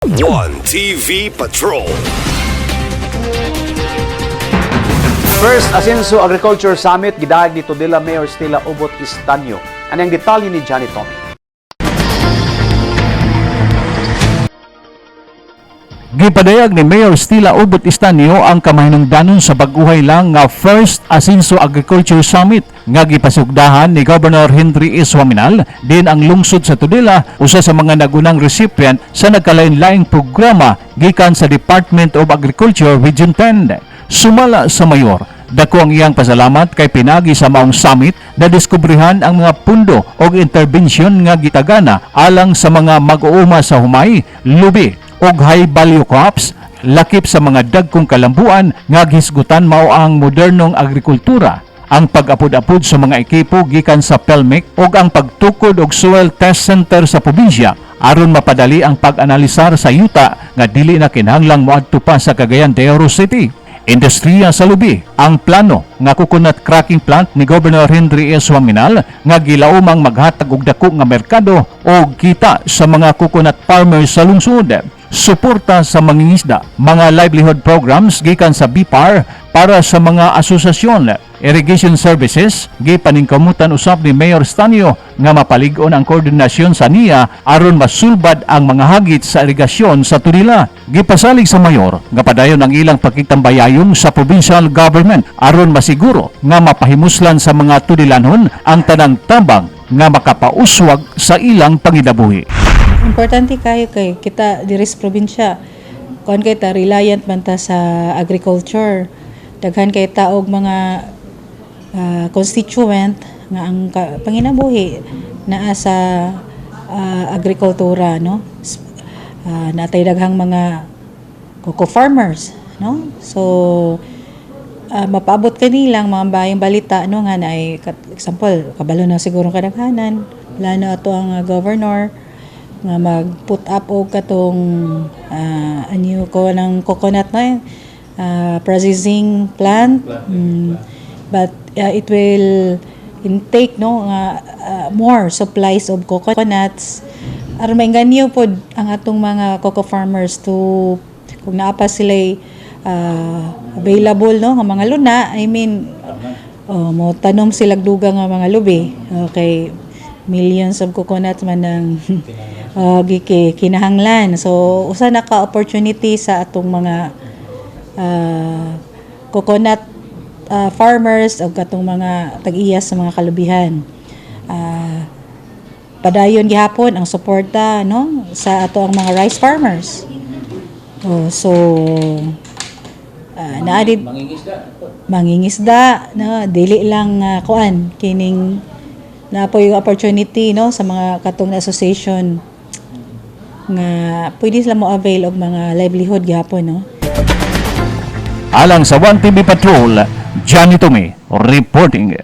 One TV Patrol. First Asenso Agriculture Summit gidahag dito dila Mayor Stella Ubot Estanio. Ano ang detalye ni Johnny Tommy? Gipadayag ni Mayor Stella Ubot Estanio ang kamahinungdanon sa baguhay lang nga First Asenso Agriculture Summit nga gipasugdahan ni Governor Henry S. Huaminal din ang lungsod sa Tudela, usa sa mga nagunang recipient sa nagkalain-laing programa gikan sa Department of Agriculture Region 10. Sumala sa mayor, dako ang iyang pasalamat kay pinagi sa maong summit na diskubrihan ang mga pundo o intervention nga gitagana alang sa mga mag-uuma sa humay, lubi o high value crops, lakip sa mga dagkong kalambuan nga gisgutan mao ang modernong agrikultura, ang pag-apod-apod sa mga ekipo gikan sa PELMEC o ang pagtukod og soil test center sa probinsya aron mapadali ang pag-analisar sa yuta nga dili na kinahanglang moadto pa sa Cagayan de Oro City. Industriya sa lubi, ang plano nga coconut cracking plant ni Governor Henry S. Huaminal nga gilaumang maghatag og dako nga merkado o kita sa mga coconut farmers sa lungsod. Suporta sa mangingisda, mga livelihood programs gikan sa BIPAR para sa mga asosasyon, irrigation services, gipaningkamutan usab ni Mayor Estanio nga mapalig-on ang koordinasyon sa NIA aron masulbad ang mga hagit sa irigasyon sa Tudela. Gipasalig sa mayor nga padayon ang ilang pakitambayayong sa provincial government aron masiguro nga mapahimuslan sa mga Tudilanhon ang tanang tabang nga makapauswag sa ilang panginabuhi. Importante kayo kay kita diri sa probinsya. Kuan kay ta reliant man ta sa agriculture. Daghan kay ta og mga constituent nga ang panginabuhi naa sa agrikultura, no? Natay daghang mga cocoa farmers, no? So mapaabot kanilang mga bayang balita, no, nga na ay example kabalo na siguro kadaghanan plano ato ang governor nga mag-put up og katong anyo ko ng coconut na processing plant. But it will intake, no, more supplies of coconuts aron mainganyo pod ang atong mga cocoa farmers to kung naa pa sila available, no, nga mga luna, I mean mo tanom sila dugang nga mga lubi. Okay, millions of coconuts man ang kinahanglan. So usa na ka opportunity sa atong mga coconut farmers o katong mga tag-iyas sa mga kalubihan. Padayon gihapon ang suporta, no, sa ato ang mga rice farmers. So naadid mangingisda, no, dili lang kuan kining na po yung opportunity, no, sa mga katong association nga pwede sila mo avail og mga livelihood gihapon, no. Alang sa One TV Patrol, Johnny Tommy reporting.